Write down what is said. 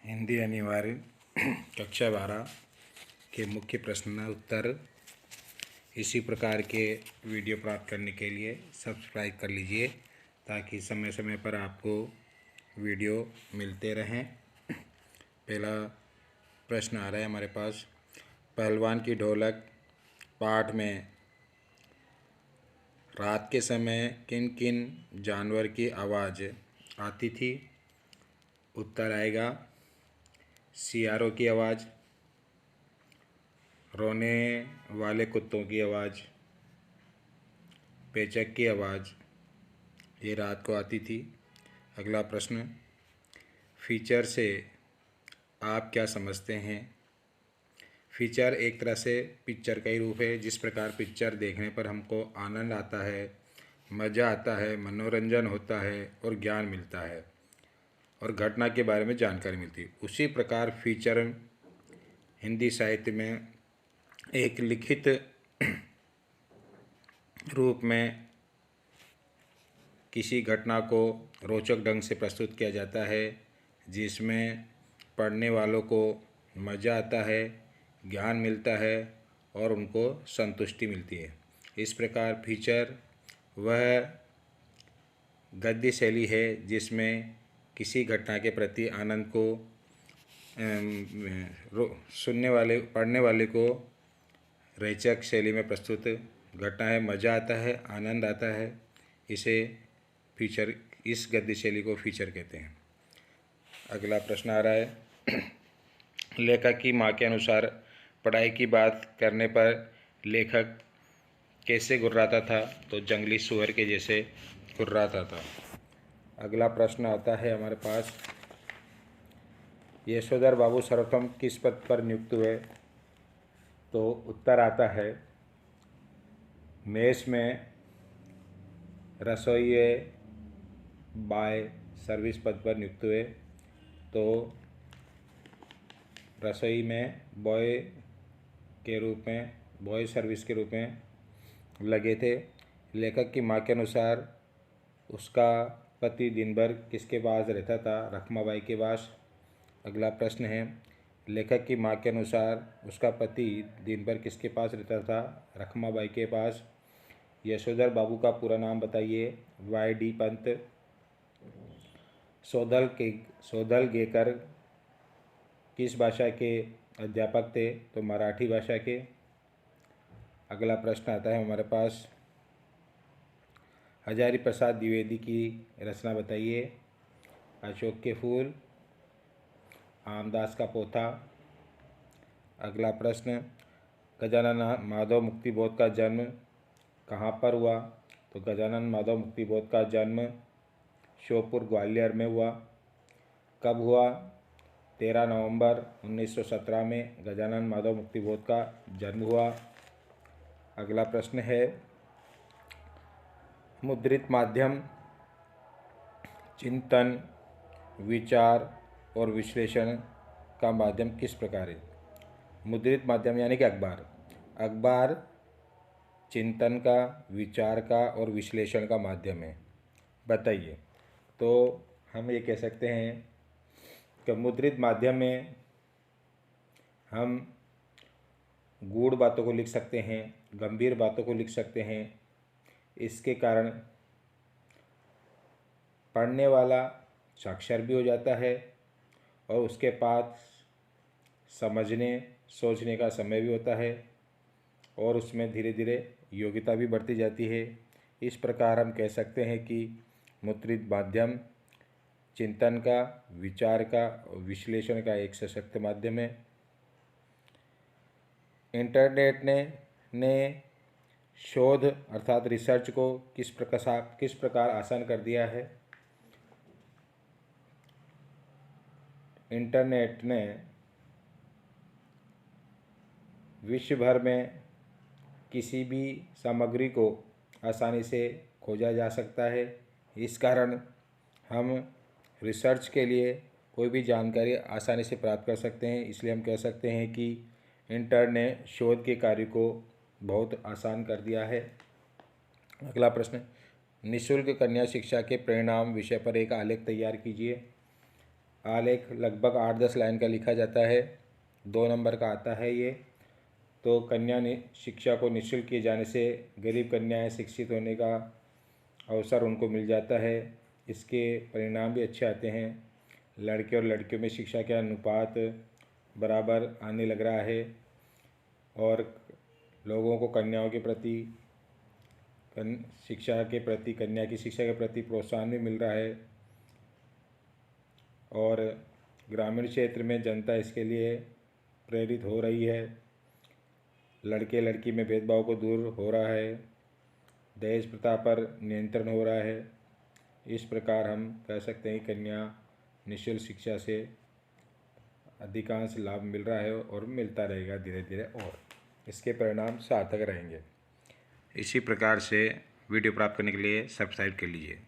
हिंदी अनिवार्य कक्षा 12 के मुख्य प्रश्न उत्तर इसी प्रकार के वीडियो प्राप्त करने के लिए सब्सक्राइब कर लीजिए ताकि समय समय पर आपको वीडियो मिलते रहें। पहला प्रश्न आ रहा है हमारे पास, पहलवान की ढोलक पाठ में रात के समय किन किन जानवर की आवाज़ आती थी? उत्तर आएगा सियारों की आवाज़, रोने वाले कुत्तों की आवाज़, पेचक की आवाज़, ये रात को आती थी। अगला प्रश्न, फीचर से आप क्या समझते हैं? फीचर एक तरह से पिक्चर का ही रूप है। जिस प्रकार पिक्चर देखने पर हमको आनंद आता है, मज़ा आता है, मनोरंजन होता है और ज्ञान मिलता है और घटना के बारे में जानकारी मिलती है, उसी प्रकार फीचर हिंदी साहित्य में एक लिखित रूप में किसी घटना को रोचक ढंग से प्रस्तुत किया जाता है जिसमें पढ़ने वालों को मज़ा आता है, ज्ञान मिलता है और उनको संतुष्टि मिलती है। इस प्रकार फीचर वह गद्य शैली है जिसमें किसी घटना के प्रति आनंद को पढ़ने वाले को रोचक शैली में प्रस्तुत घटना है, मज़ा आता है, आनंद आता है, इसे फीचर, इस गद्य शैली को फीचर कहते हैं। अगला प्रश्न आ रहा है, लेखक की माँ के अनुसार पढ़ाई की बात करने पर लेखक कैसे गुर्राता था? तो जंगली सुअर के जैसे गुर्राता था। अगला प्रश्न आता है हमारे पास, यशोधर बाबू सर्वप्रथम किस पद पर नियुक्त हुए? तो उत्तर आता है मेस में रसोइये बाय सर्विस पद पर नियुक्त हुए। तो रसोई में बॉय के रूप में, बॉय सर्विस के रूप में लगे थे। लेखक की माँ के अनुसार उसका पति दिन भर किसके पास रहता था? रखमाबाई के पास। अगला प्रश्न है, लेखक की माँ के अनुसार उसका पति दिन भर किसके पास रहता था? रखमाबाई के पास। यशोधर बाबू का पूरा नाम बताइए। Y.D. पंत। सोधलगेकर किस भाषा के अध्यापक थे? तो मराठी भाषा के। अगला प्रश्न आता है हमारे पास, हजारी प्रसाद द्विवेदी की रचना बताइए। अशोक के फूल, आमदास का पोथा। अगला प्रश्न, गजानन माधव मुक्तिबोध का जन्म कहाँ पर हुआ? तो गजानन माधव मुक्तिबोध का जन्म श्योपुर ग्वालियर में हुआ। कब हुआ? 13 नवंबर 1917 में गजानन माधव मुक्तिबोध का जन्म हुआ। अगला प्रश्न है, मुद्रित माध्यम चिंतन, विचार और विश्लेषण का माध्यम किस प्रकार है? मुद्रित माध्यम यानी कि अखबार। अखबार चिंतन का, विचार का और विश्लेषण का माध्यम है, बताइए। तो हम ये कह सकते हैं कि मुद्रित माध्यम में हम गूढ़ बातों को लिख सकते हैं, गंभीर बातों को लिख सकते हैं। इसके कारण पढ़ने वाला साक्षर भी हो जाता है और उसके पास समझने सोचने का समय भी होता है और उसमें धीरे धीरे योग्यता भी बढ़ती जाती है। इस प्रकार हम कह सकते हैं कि मुद्रित माध्यम चिंतन का, विचार का और विश्लेषण का एक सशक्त माध्यम है। इंटरनेट ने शोध अर्थात रिसर्च को किस प्रकार आसान कर दिया है? इंटरनेट ने विश्व भर में किसी भी सामग्री को आसानी से खोजा जा सकता है। इस कारण हम रिसर्च के लिए कोई भी जानकारी आसानी से प्राप्त कर सकते हैं। इसलिए हम कह सकते हैं कि इंटरनेट ने शोध के कार्य को बहुत आसान कर दिया है। अगला प्रश्न, निःशुल्क कन्या शिक्षा के परिणाम विषय पर एक आलेख तैयार कीजिए। आलेख लगभग 8-10 लाइन का लिखा जाता है, 2 नंबर का आता है ये। तो कन्या शिक्षा को निःशुल्क किए जाने से गरीब कन्याएं शिक्षित होने का अवसर उनको मिल जाता है। इसके परिणाम भी अच्छे आते हैं। लड़के और लड़कियों में शिक्षा का अनुपात बराबर आने लग रहा है और लोगों को कन्याओं के प्रति शिक्षा के प्रति कन्या की शिक्षा के प्रति प्रोत्साहन भी मिल रहा है और ग्रामीण क्षेत्र में जनता इसके लिए प्रेरित हो रही है। लड़के लड़की में भेदभाव को दूर हो रहा है, दहेज प्रथा पर नियंत्रण हो रहा है। इस प्रकार हम कह सकते हैं कि कन्या निःशुल्क शिक्षा से अधिकांश लाभ मिल रहा है और मिलता रहेगा धीरे धीरे और इसके परिणाम सार्थक रहेंगे। इसी प्रकार से वीडियो प्राप्त करने के लिए सब्सक्राइब कर लीजिए।